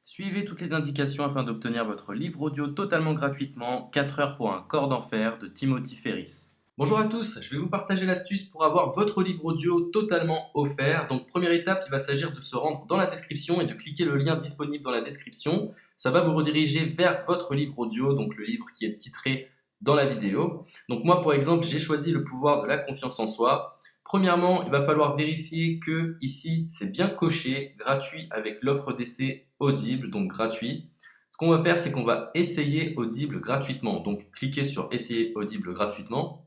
Suivez toutes les indications afin d'obtenir votre livre audio totalement gratuitement, 4 heures pour un corps d'enfer de Timothy Ferris. Bonjour à tous, je vais vous partager l'astuce pour avoir votre livre audio totalement offert. Donc première étape, il va s'agir de se rendre dans la description et de cliquer le lien disponible dans la description. Ça va vous rediriger vers votre livre audio, donc le livre qui est titré dans la vidéo. Donc moi par exemple, j'ai choisi le pouvoir de la confiance en soi. Premièrement, il va falloir vérifier que ici c'est bien coché, gratuit avec l'offre d'essai Audible, donc gratuit. Ce qu'on va faire, c'est qu'on va essayer Audible gratuitement. Donc cliquez sur essayer Audible gratuitement.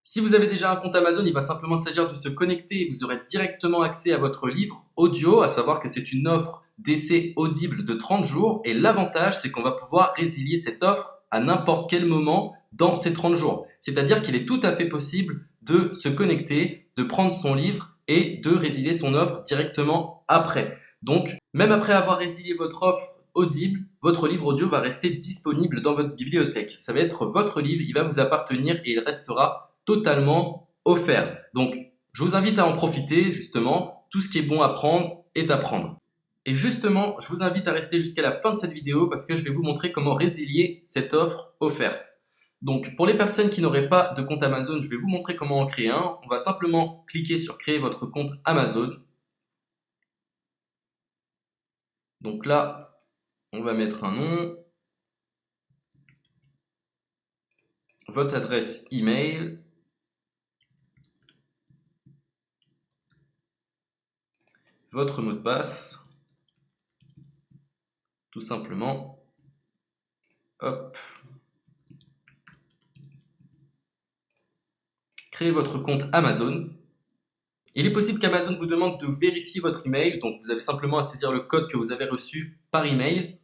Si vous avez déjà un compte Amazon, il va simplement s'agir de se connecter et vous aurez directement accès à votre livre audio, à savoir que c'est une offre d'essai Audible de 30 jours. Et l'avantage, c'est qu'on va pouvoir résilier cette offre à n'importe quel moment dans ces 30 jours. C'est-à-dire qu'il est tout à fait possible de se connecter, de prendre son livre et de résilier son offre directement après. Donc, même après avoir résilié votre offre Audible, votre livre audio va rester disponible dans votre bibliothèque. Ça va être votre livre, il va vous appartenir et il restera totalement offert. Donc, je vous invite à en profiter, justement. Tout ce qui est bon à prendre est à prendre. Et justement, je vous invite à rester jusqu'à la fin de cette vidéo parce que je vais vous montrer comment résilier cette offre offerte. Donc, pour les personnes qui n'auraient pas de compte Amazon, je vais vous montrer comment en créer un. On va simplement cliquer sur créer votre compte Amazon. Donc là, on va mettre un nom, votre adresse email, votre mot de passe, tout simplement. Hop. Créez votre compte Amazon. Il est possible qu'Amazon vous demande de vérifier votre email, donc vous avez simplement à saisir le code que vous avez reçu par email.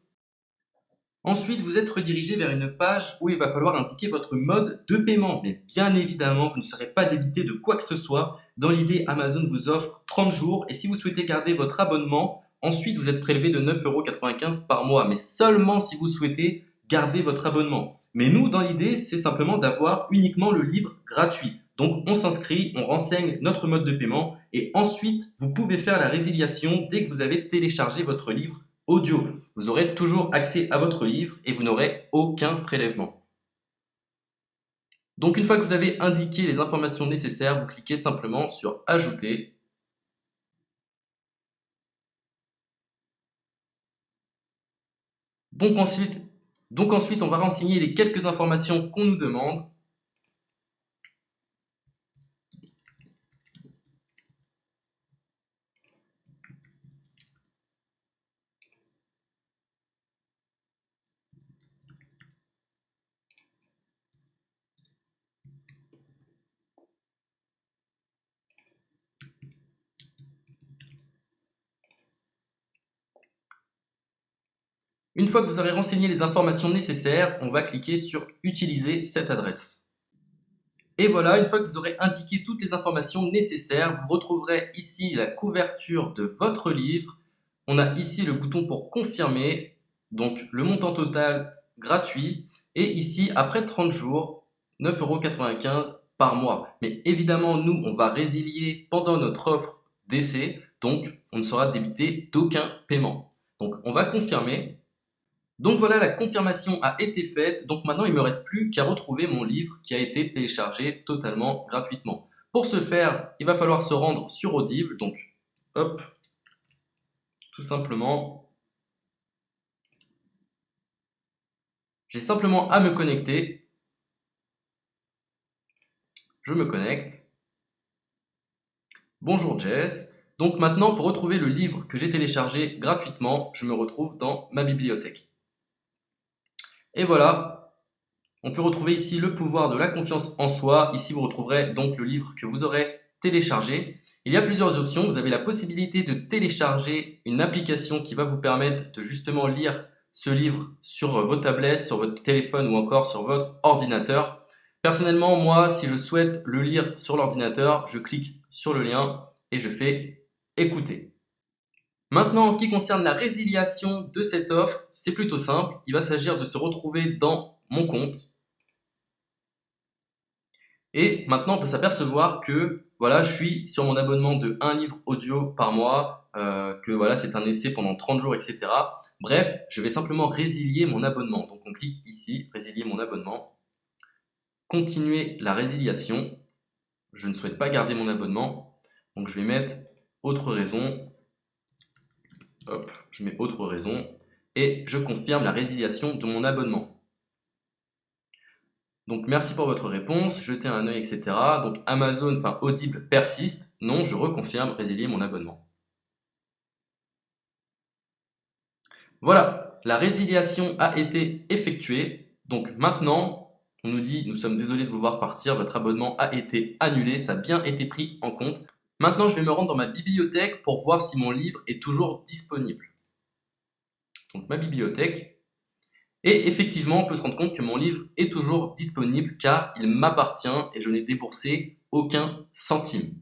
Ensuite, vous êtes redirigé vers une page où il va falloir indiquer votre mode de paiement. Mais bien évidemment, vous ne serez pas débité de quoi que ce soit. Dans l'idée, Amazon vous offre 30 jours et si vous souhaitez garder votre abonnement, ensuite vous êtes prélevé de 9,95 € par mois, mais seulement si vous souhaitez garder votre abonnement. Mais nous, dans l'idée, c'est simplement d'avoir uniquement le livre gratuit. Donc on s'inscrit, on renseigne notre mode de paiement et ensuite vous pouvez faire la résiliation dès que vous avez téléchargé votre livre audio. Vous aurez toujours accès à votre livre et vous n'aurez aucun prélèvement. Donc une fois que vous avez indiqué les informations nécessaires, vous cliquez simplement sur Ajouter. Donc ensuite, on va renseigner les quelques informations qu'on nous demande. Une fois que vous aurez renseigné les informations nécessaires, on va cliquer sur Utiliser cette adresse. Et voilà, une fois que vous aurez indiqué toutes les informations nécessaires, vous retrouverez ici la couverture de votre livre. On a ici le bouton pour confirmer, donc le montant total gratuit. Et ici, après 30 jours, 9,95 € par mois. Mais évidemment, nous, on va résilier pendant notre offre d'essai, donc on ne sera débité d'aucun paiement. Donc on va confirmer. Donc voilà, la confirmation a été faite, donc maintenant il ne me reste plus qu'à retrouver mon livre qui a été téléchargé totalement gratuitement. Pour ce faire, il va falloir se rendre sur Audible, donc hop, tout simplement, j'ai simplement à me connecter, je me connecte, bonjour Jess, donc maintenant pour retrouver le livre que j'ai téléchargé gratuitement, je me retrouve dans ma bibliothèque. Et voilà, on peut retrouver ici le pouvoir de la confiance en soi. Ici, vous retrouverez donc le livre que vous aurez téléchargé. Il y a plusieurs options. Vous avez la possibilité de télécharger une application qui va vous permettre de justement lire ce livre sur vos tablettes, sur votre téléphone ou encore sur votre ordinateur. Personnellement, moi, si je souhaite le lire sur l'ordinateur, je clique sur le lien et je fais écouter. Maintenant, en ce qui concerne la résiliation de cette offre, c'est plutôt simple. Il va s'agir de se retrouver dans mon compte. Et maintenant, on peut s'apercevoir que voilà, je suis sur mon abonnement de 1 livre audio par mois. que voilà, c'est un essai pendant 30 jours, etc. Bref, je vais simplement résilier mon abonnement. Donc on clique ici, résilier mon abonnement, continuer la résiliation. Je ne souhaite pas garder mon abonnement, donc je vais mettre autre raison. Hop, je mets autre raison et je confirme la résiliation de mon abonnement. Donc merci pour votre réponse, jetez un œil, etc. Donc Amazon, enfin Audible persiste. Non, je reconfirme, résilier mon abonnement. Voilà, la résiliation a été effectuée. Donc maintenant, on nous dit, nous sommes désolés de vous voir partir, votre abonnement a été annulé, ça a bien été pris en compte. Maintenant, je vais me rendre dans ma bibliothèque pour voir si mon livre est toujours disponible. Donc ma bibliothèque. Et effectivement, on peut se rendre compte que mon livre est toujours disponible car il m'appartient et je n'ai déboursé aucun centime.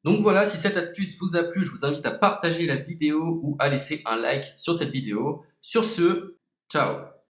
Donc voilà, si cette astuce vous a plu, je vous invite à partager la vidéo ou à laisser un like sur cette vidéo. Sur ce, ciao!